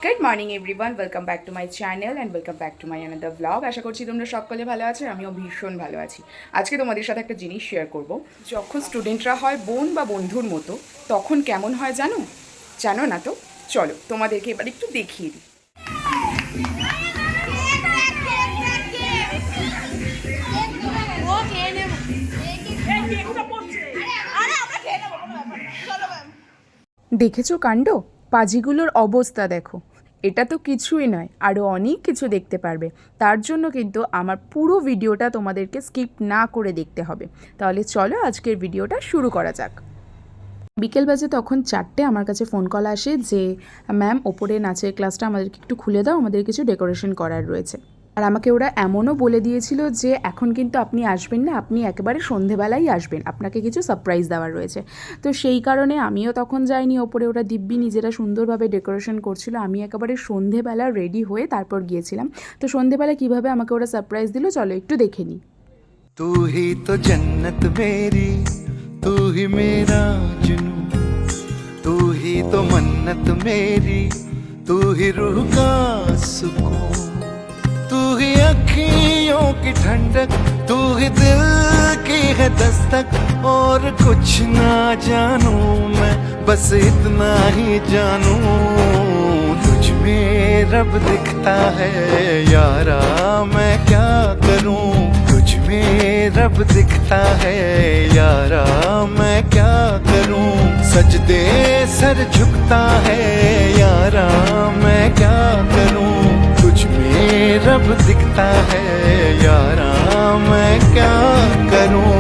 Good morning everyone, welcome back to my channel and welcome back to my another blog. আশা করছি তোমরা সকলে ভালো আছো, আমিও ভীষণ ভালো আছি। আজকে তোমাদের সাথে একটা জিনিস শেয়ার করব। যখন স্টুডেন্টরা হয় বোন বা বন্ধুর মতো, তখন কেমন হয় জানো? জানো না তো? চলো তোমাদেরকে এবার একটু দেখিয়ে দিই। দেখেছো কাণ্ড? পাজিগুলোর অবস্থা দেখো। এটা তো কিছুই নয়, আরও অনেক কিছু দেখতে পারবে। তার জন্য কিন্তু আমার পুরো ভিডিওটা তোমাদেরকে স্কিপ না করে দেখতে হবে। তাহলে চলো আজকের ভিডিওটা শুরু করা যাক। বিকেল বাজে তখন 4টে, আমার কাছে ফোন কল আসে যে ম্যাম, ওপরে নাচের ক্লাসটা আমাদেরকে একটু খুলে দাও, আমাদের কিছু ডেকোরেশন করার রয়েছে। আর আমাকে ওরা এমনও বলে দিয়েছিল যে এখন কিন্তু আপনি আসবেন না, আপনি একেবারে সন্ধেবেলাই আসবেন, আপনাকে কিছু সারপ্রাইজ দেওয়ার রয়েছে। তো সেই কারণে আমিও তখন যাইনি ওপরে, ওরা দিব্যি নিজেরা সুন্দরভাবে ডেকোরেশন করছিল। আমি একেবারে সন্ধেবেলা রেডি হয়ে তারপর গিয়েছিলাম। তো সন্ধেবেলা কীভাবে আমাকে ওরা সারপ্রাইজ দিল চলো একটু দেখে নিই। तू ही तो जन्नत मेरी, तू ही मेरा जुनू, तू ही तो मन्नत मेरी, तू ही रूह का सुकून, तू ही अखियों की ठंडक, तू ही दिल की है दस्तक। और कुछ ना जानू मैं, बस इतना ही जानू, तुझ में रब दिखता है यारा, मैं क्या करूं। तुझ में रब दिखता है यारा, मैं क्या करूं। सजदे सर झुकता है यारा, मैं क्या करूं। तुझ में रब दिखता है यारा, मैं क्या करूं।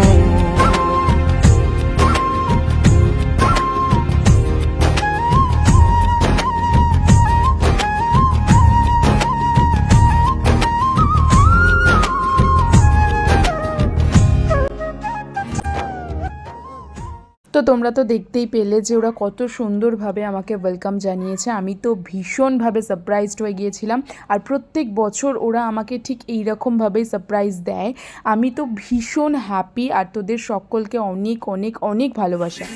তো তোমরা তো দেখতেই পেলে যে ওরা কত সুন্দরভাবে আমাকে ওয়েলকাম জানিয়েছে। আমি তো ভীষণভাবে সারপ্রাইজড হয়ে গিয়েছিলাম। আর প্রত্যেক বছর ওরা আমাকে ঠিক এই রকমভাবেই সারপ্রাইজ দেয়। আমি তো ভীষণ হ্যাপি। আর তোদের সকলকে অনেক অনেক অনেক ভালোবাসা।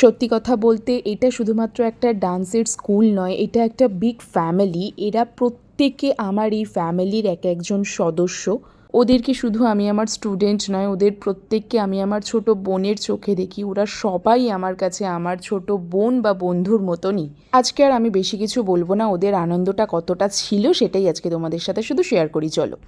সত্যি কথা বলতে এটা শুধুমাত্র একটা ডান্সের স্কুল নয়, এটা একটা বিগ ফ্যামিলি। এরা প্রত্যেকে আমার এই ফ্যামিলির এক একজন সদস্য। ওদেরকে শুধু আমি আমার স্টুডেন্ট নয়, ওদের প্রত্যেককে আমি আমার ছোট বোনের চোখে দেখি। ওরা সবাই আমার কাছে আমার ছোট বোন বা বন্ধুর মতনই। আজকে আর আমি বেশি কিছু বলবো না, ওদের আনন্দটা কতটা ছিল সেটাই আজকে তোমাদের সাথে শুধু শেয়ার করি চলো।